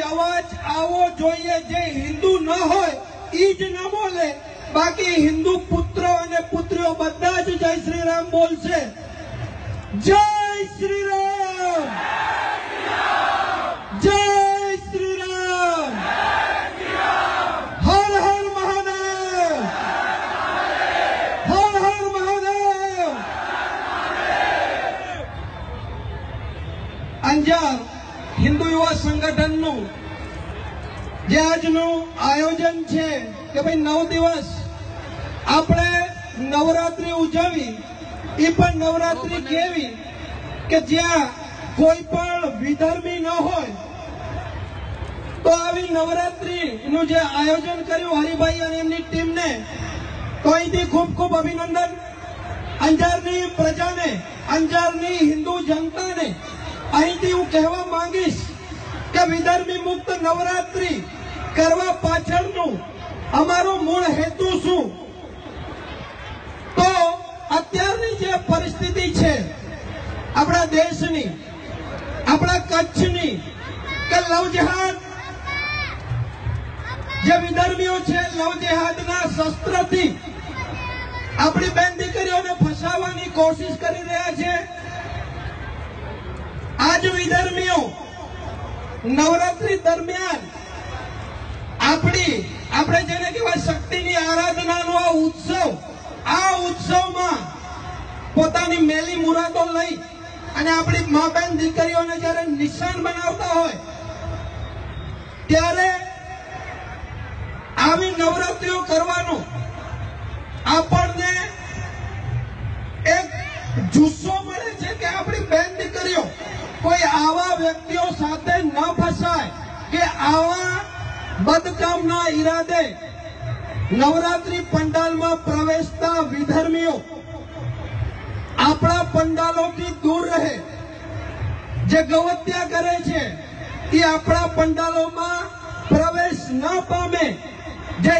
અવાજ આવો જોઈએ, જે હિન્દુ ન હોય ઈ જ ન બોલે, બાકી હિન્દુ પુત્ર અને પુત્રીઓ બધા જ જય શ્રી રામ બોલશે. જય શ્રી રામ, જય શ્રી રામ, હર હર મહાદેવ, હર હર મહાદેવ. અંજાર હિન્દુ યુવા સંગઠનનું જે આજનું આયોજન છે કે ભાઈ 9 દિવસ આપણે નવરાત્રી ઉજવી, એ પણ નવરાત્રી કેવી કે જ્યાં કોઈ પણ વિધર્મી ન હોય. તો આવી નવરાત્રીનું જે આયોજન કર્યું હરિભાઈ અને એમની ટીમને, તો અહીંથી ખૂબ ખૂબ અભિનંદન. અંજારની પ્રજાને, અંજારની હિન્દુ જનતાને અહીંથી હું કહેવા માંગીશ કે વિધર્મી મુક્ત નવરાત્રી કરવા પાછળનું અમારો મૂળ હેતુ શું? તો અત્યારની જે પરિસ્થિતિ છે આપણા દેશની, આપણા કચ્છની, કે લવ જેહાદ, જે વિધર્મીઓ છે લવ જેહાદના શસ્ત્રથી આપણી બેન દીકરીઓને ફસાવવાની કોશિશ કરી રહ્યા છે. આજ વિધર્મીઓ નવરાત્રી દરમિયાન આપણે જેને કહેવાય શક્તિની આરાધનાનો આ ઉત્સવમાં પોતાની મેલી મુરાદો લઈ અને આપણી મા બેન દીકરીઓને જયારે નિશાન બનાવતા હોય, ત્યારે આવી નવરાત્રીઓ કરવાનો આપણને એક જુસ્સો મળે છે કે આપણી બેન દીકરીઓ કોઈ આવા વ્યક્તિઓ સાથે ન ફસાય કે આવા બદકામના ઈરાદે નવરાત્રી પંડાલમાં પ્રવેશતા વિધર્મીઓ આપણા પંડાલોથી દૂર રહે. જે ગૌહત્યા કરે છે એ આપણા પંડાલોમાં પ્રવેશ ન પામે. જે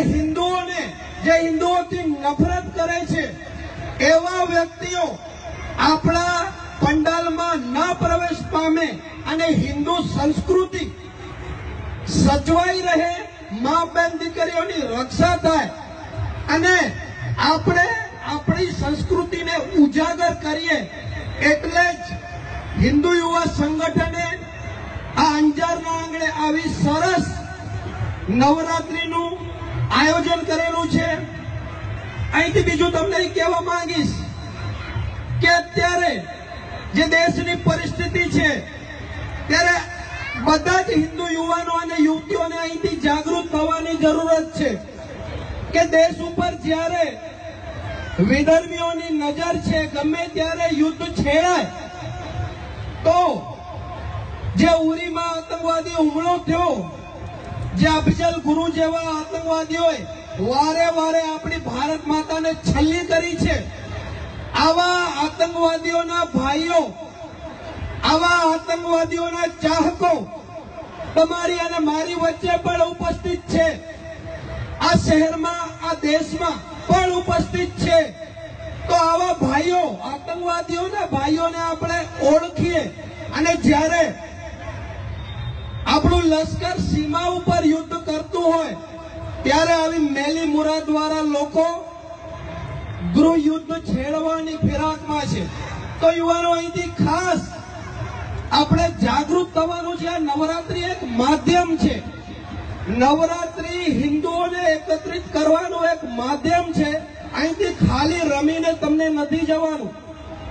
હિન્દુઓથી નફરત કરે છે એવા વ્યક્તિઓ આપણા પંડાલમાં ન પ્રવેશ પામે અને હિન્દુ સંસ્કૃતિ સચવાઈ રહે, મા બેન દીકરીઓની રક્ષા થાય અને આપણે આપણી સંસ્કૃતિને ઉજાગર કરીએ. એટલે જ હિન્દુ યુવા સંગઠને આ અંજારના આંગણે આવી સરસ નવરાત્રીનું આયોજન કરેલું છે. અહીંથી બીજું તમને કહેવા માંગીશ કે અત્યારે જે દેશની પરિસ્થિતિ છે ત્યારે બધા જ હિન્દુ યુવાનો અને યુવતીઓને અહીંથી જાગૃત થવાની જરૂરત છે કે દેશ ઉપર જ્યારે વિધર્મીઓની નજર છે, ગમે ત્યારે યુદ્ધ છેડાય તો જે ઉરીમાં આતંકવાદી હુમલો થયો, જે અફજલ ગુરુ જેવા આતંકવાદીઓએ વારે વારે આપણી ભારત માતાને છલ્લી કરી છે, આવા આતંકવાદીઓના ભાઈઓ, આવા આતંકવાદીઓના ચાહકો તમારી અને મારી વચ્ચે પણ ઉપસ્થિત છે. આ શહેરમાં, આ દેશમાં પણ ઉપસ્થિત છે. તો આવા ભાઈઓ, આતંકવાદીઓના ભાઈઓને આપણે ઓળખીએ અને જ્યારે આપણું લશ્કર સીમા ઉપર યુદ્ધ કરતું હોય ત્યારે આવી મેલી મુરાદ વાળા લોકો ગૃહ યુદ્ધ છેડવાની ફિરાકમાં છે. તો યુવાનો અહીંથી ખાસ આપણે જાગૃત થવાનું છે. આ નવરાત્રી એક માધ્યમ છે. નવરાત્રી હિન્દુઓને એકત્રિત કરવાનું એક માધ્યમ છે. અહીંથી ખાલી રમીને તમને નથી જવાનું,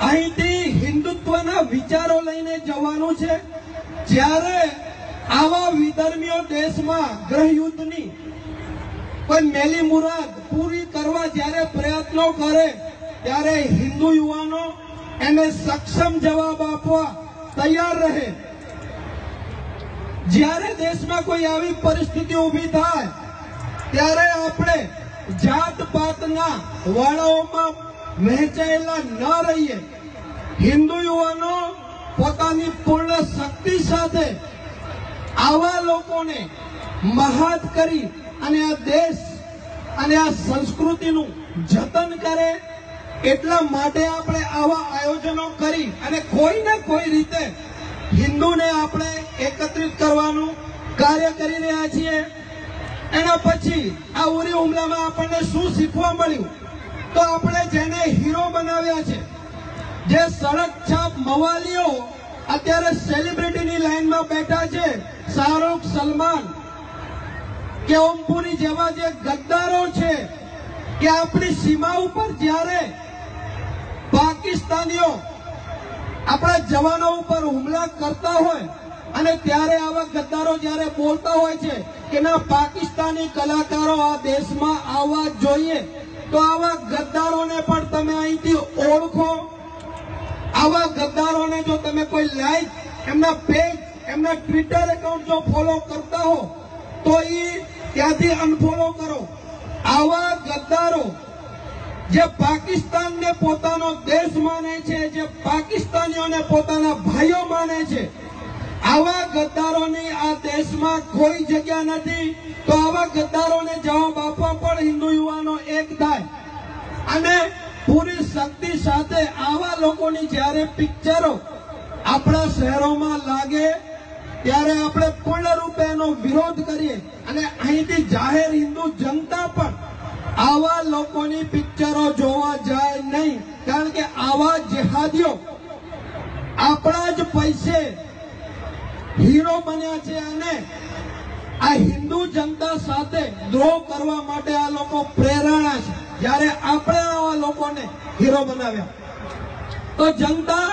અહીંથી હિન્દુત્વના વિચારો લઈને જવાનું છે. જ્યારે આવા વિધર્મીઓ દેશમાં ગૃહયુદ્ધની કોઈ મેલી મુરાદ પૂરી કરવા જ્યારે પ્રયત્નો કરે ત્યારે હિન્દુ યુવાનો એને સક્ષમ જવાબ આપવા તૈયાર રહે. જ્યારે દેશમાં કોઈ આવી પરિસ્થિતિ ઊભી થાય ત્યારે આપણે જાત પાતના વાળાઓમાં વહેંચાયેલા ન રહીએ. હિન્દુ યુવાનો પોતાની પૂર્ણ શક્તિ સાથે આવા લોકોને મહાત કરી અને આ દેશ અને આ સંસ્કૃતિનું જતન કરે. એટલા માટે આપણે આવા આયોજનો કરી અને કોઈ ને કોઈ રીતે હિન્દુને આપણે એકત્રિત કરવાનું, કાર્ય કરી રહ્યા છીએ. એના પછી આ ઉરી હુમલામાં આપણને શું શીખવા મળ્યું? તો આપણે જેને હીરો બનાવ્યા છે, જે સડક છાપ મવાલીઓ અત્યારે સેલિબ્રિટીની લાઈનમાં બેઠા છે, શાહરૂખ, સલમાન કે ઓમપુરી જેવા જે ગદ્દારો છે, કે આપણી સીમા ઉપર જ્યારે પાકિસ્તાનીઓ આપણા જવાનો ઉપર હુમલા કરતા હોય અને ત્યારે આવા ગદ્દારો જ્યારે બોલતા હોય છે કે ના, પાકિસ્તાની કલાકારો આ દેશમાં આવવા જોઈએ, તો આવા ગદ્દારોને પણ તમે અહીંથી ઓળખો. આવા ગદ્દારોને જો તમે કોઈ લાઈક, એમના પેજ, એમના ટ્વિટર એકાઉન્ટ જો ફોલો કરતા હો તો એ ત્યાંથી અનફોલો કરો. આવા ગદ્દારો જે પાકિસ્તાનને પોતાનો દેશ માને છે, જે પાકિસ્તાનીઓને પોતાના ભાઈઓ માને છે, આવા ગદ્દારોની આ દેશમાં કોઈ જગ્યા નથી. તો આવા ગદ્દારોને જવાબ આપવા પણ હિન્દુ યુવાનો એક થાય અને પૂરી શક્તિ સાથે આવા લોકોની જ્યારે પિક્ચરો આપણા શહેરોમાં લાગે ત્યારે આપણે પૂર્ણરૂપે એનો વિરોધ કરીએ અને અહીંથી જાહેર હિન્દુ જનતા પણ આવા લોકોની પિક્ચરો જોવા જાય નહીં. કારણ કે આવા જેહાદીઓ આપણા જ પૈસે હીરો બન્યા છે અને આ હિન્દુ જનતા સાથે દ્રોહ કરવા માટે આ લોકો પ્રેરણા છે. જ્યારે આપણે આવા લોકોને હીરો બનાવ્યા તો જનતા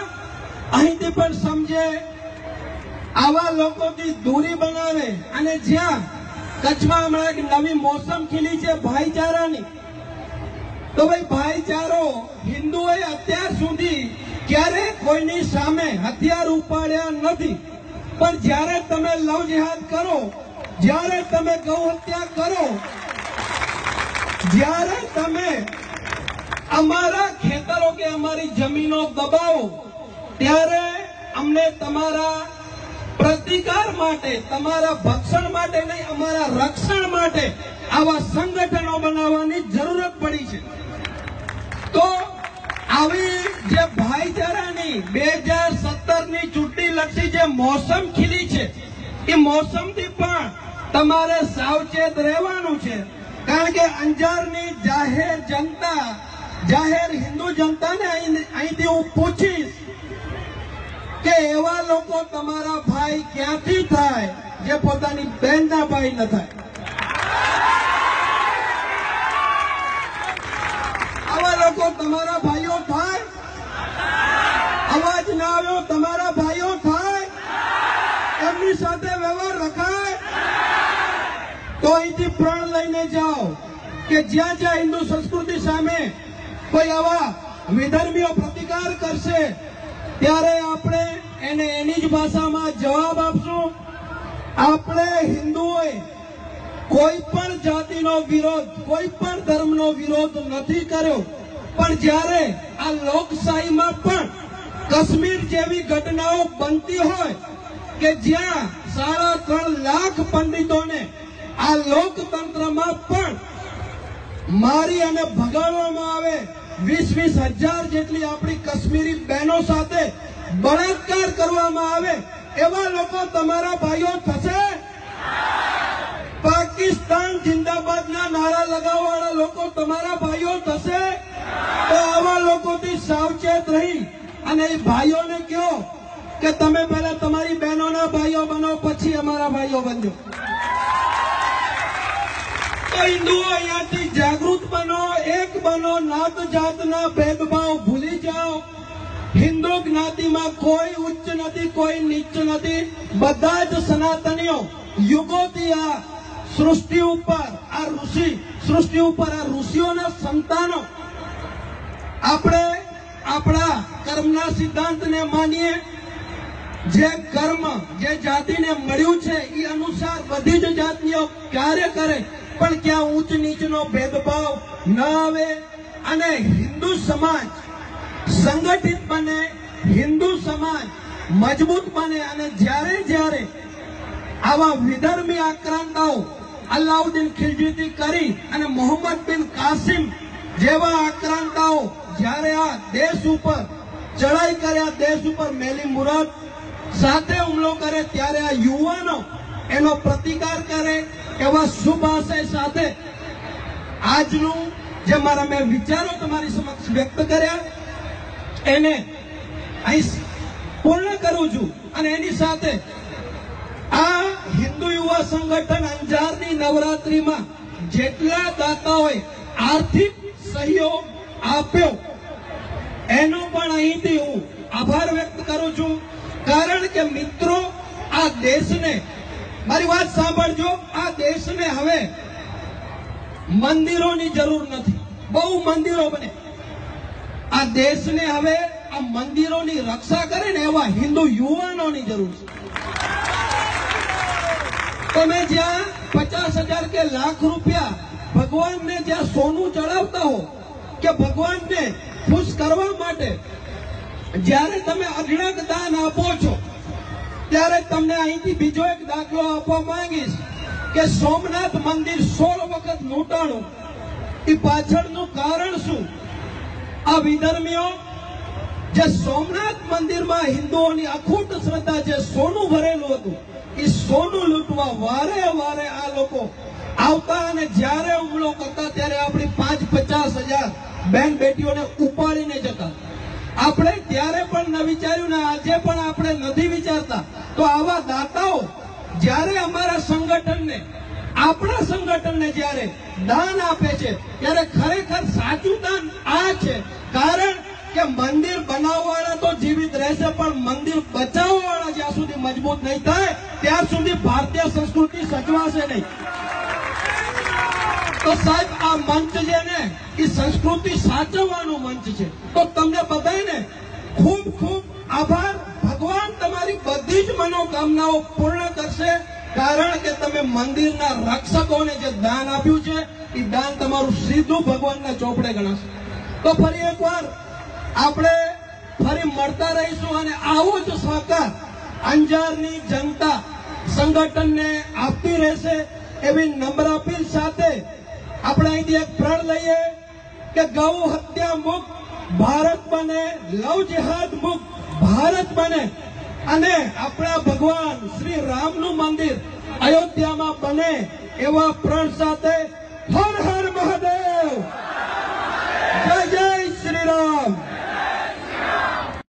અહીંથી પણ સમજે, આવા લોકોથી દૂરી બનાવે. અને જ્યાં કચ્છમાં હમણાં એક નવી મોસમ ખીલી છે ભાઈચારાની, તો ભાઈ ભાઈચારો હિન્દુઓએ અત્યાર સુધી ક્યારે કોઈની સામે હથિયાર ઉપાડ્યા નથી. પણ જ્યારે તમે લવ જેહાદ કરો, જ્યારે તમે ગૌ હત્યા કરો, જ્યારે તમે અમારા ખેતરો કે અમારી જમીનો દબાવો, ત્યારે અમને તમારા પ્રતિકાર માટે, તમારા ભક્ષણ માટે નહીં, અમારા રક્ષણ માટે આવા સંગઠનો બનાવવાની જરૂરત પડી છે. તો આવી જે ભાઈચારાની 2017ની ચૂંટણી લક્ષી જે મોસમ ખીલી છે, એ મોસમથી પણ તમારે સાવચેત રહેવાનું છે. કારણ કે અંજારની જાહેર જનતા, જાહેર હિન્દુ જનતાને અહીંથી હું પૂછીશ કે એવા લોકો તમારા ભાઈ ક્યાંથી થાય જે પોતાની બહેનના ભાઈ ન થાય? આવા લોકો તમારા ભાઈઓ થાય? અવાજ ના આવ્યો, તમારા ભાઈઓ થાય? એમની સાથે વ્યવહાર રખાય? તો અહીંથી પ્રણ લઈને જાઓ કે જ્યાં જ્યાં હિન્દુ સંસ્કૃતિ સામે કોઈ આવા વિધર્મીઓ પ્રતિકાર કરશે ત્યારે આપણે એને એની જ ભાષામાં જવાબ આપશું. આપણે હિન્દુઓએ કોઈ પણ જાતિનો વિરોધ, કોઈ પણ ધર્મનો વિરોધ નથી કર્યો. પણ જ્યારે આ લોકશાહીમાં પણ કાશ્મીર જેવી ઘટનાઓ બનતી હોય કે જ્યાં 3.5 લાખ પંડિતોને આ લોકતંત્રમાં પણ મારી અને ભગાડવામાં આવે, 20,000 જેટલી આપણી કાશ્મીરી બહેનો સાથે બળાત્કાર કરવામાં આવે, એવા લોકો તમારા ભાઈઓ થશે? પાકિસ્તાન જિંદાબાદના નારા લગાવવાવાળા લોકો તમારા ભાઈઓ થશે? તો આવા લોકોથી સાવચેત રહી અને એ ભાઈઓને કહો કે તમે પહેલા તમારી બહેનોના ભાઈઓ બનો, પછી અમારા ભાઈઓ બનજો. તો હિન્દુઓ અહીંયાથી જાગૃત બનો, એક બનો, નાત જાતના ભેદભાવ ભૂલી જાઓ. હિન્દુ જ્ઞાતિમાં કોઈ ઉચ્ચ નથી, કોઈ નીચ નથી. બધા જ સનાતનીઓ યુગોથી આ સૃષ્ટિ ઉપર, આ ઋષિઓના સંતાનો. આપણે આપણા કર્મના સિદ્ધાંતને માનીએ. જે કર્મ જે જાતિને મળ્યું છે એ અનુસાર બધી જ જાતિઓ કાર્ય કરે, પણ ક્યાં ઊંચ નીચનો ભેદભાવ ન આવે અને હિન્દુ સમાજ સંગઠિત બને, હિન્દુ સમાજ મજબૂત બને. અને જ્યારે જ્યારે આવા વિધર્મી આક્રાંતાઓ અલાઉદ્દીન ખિલજીથી કરી અને મોહમ્મદ બિન કાસિમ જેવા આક્રાંતાઓ જ્યારે આ દેશ ઉપર ચડાઈ કરે, આ દેશ ઉપર મેલી મુરાદ સાથે હુમલો કરે, ત્યારે આ યુવાનો એનો પ્રતિકાર કરે એવા શુભ આશય સાથે આજનું જે મારા મેં વિચારો તમારી સમક્ષ વ્યક્ત કર્યા એને અહીં પૂર્ણ કરું છું. અને એની સાથે આ હિન્દુ યુવા સંગઠન અંજારની નવરાત્રીમાં જેટલા દાતાઓએ આર્થિક સહયોગ આપ્યો એનો પણ અહીંથી હું આભાર વ્યક્ત કરું છું. કારણ કે મિત્રો, આ દેશને, મારી વાત સાંભળજો, આ દેશને હવે મંદિરોની જરૂર નથી. બહુ મંદિરો બને. આ દેશને હવે આ મંદિરોની રક્ષા કરે ને એવા હિન્દુ યુવાનોની જરૂર છે. તમે જ્યાં 50,000 કે લાખ રૂપિયા ભગવાનને જ્યાં સોનું ચડાવતા હો કે ભગવાનને ખુશ કરવા માટે જ્યારે તમે અઢળક દાન આપો છો, ત્યારે તમને અહીંથી બીજો એક દાખલો આપવા માંગીશ કે સોમનાથ મંદિર 16 વખત લૂંટાણું. એ પાછળનું કારણ શું? આ વિધર્મીઓ જે સોમનાથ મંદિરમાં હિન્દુઓની અખૂટ શ્રદ્ધા, જે સોનું ભરેલું હતું, એ સોનું લૂંટવા વારે વારે આ લોકો આવતા અને જ્યારે હુમલો કરતા ત્યારે આપણી 5-50,000 બેન બેટીઓને ઉપાડીને જતા. આપણે ત્યારે પણ ન વિચાર્યું ને આજે પણ આપણે નથી વિચારતા. તો આવા દાતાઓ જ્યારે અમારા સંગઠનને, આપણા સંગઠનને જ્યારે દાન આપે છે ત્યારે ખરેખર સાચું દાન આ છે. કારણ કે મંદિર બનાવવાવાળા તો જીવિત રહેશે, પણ મંદિર બચાવવાવાળા જ્યાં સુધી મજબૂત નહીં થાય ત્યાં સુધી ભારતીય સંસ્કૃતિ સચવાશે નહીં. તો સાહેબ, આ મંચ છે ને, એ સંસ્કૃતિ સાચવવાનો મંચ છે. તો તમને બધાને ખૂબ ખૂબ આભાર. ભગવાન તમારી બધી જ મનોકામનાઓ પૂર્ણ કરશે. કારણ કે તમે મંદિરના રક્ષકોને જે દાન આપ્યું છે એ દાન તમારું સીધું ભગવાનના ચોપડે ગણાશે. તો ફરી એકવાર આપણે ફરી મળતા રહીશું અને આવો જ સહકાર અંજારની જનતા સંગઠનને આપતી રહેશે એવી નમ્ર અપીલ સાથે આપણે અહીંથી એક પ્રણ લઈએ કે ગૌ હત્યા મુક્ત ભારત બને, લવ જેહાદ મુક્ત ભારત બને અને આપણા ભગવાન શ્રી રામનું મંદિર અયોધ્યામાં બને એવા પ્રણ સાથે હર હર મહાદેવ.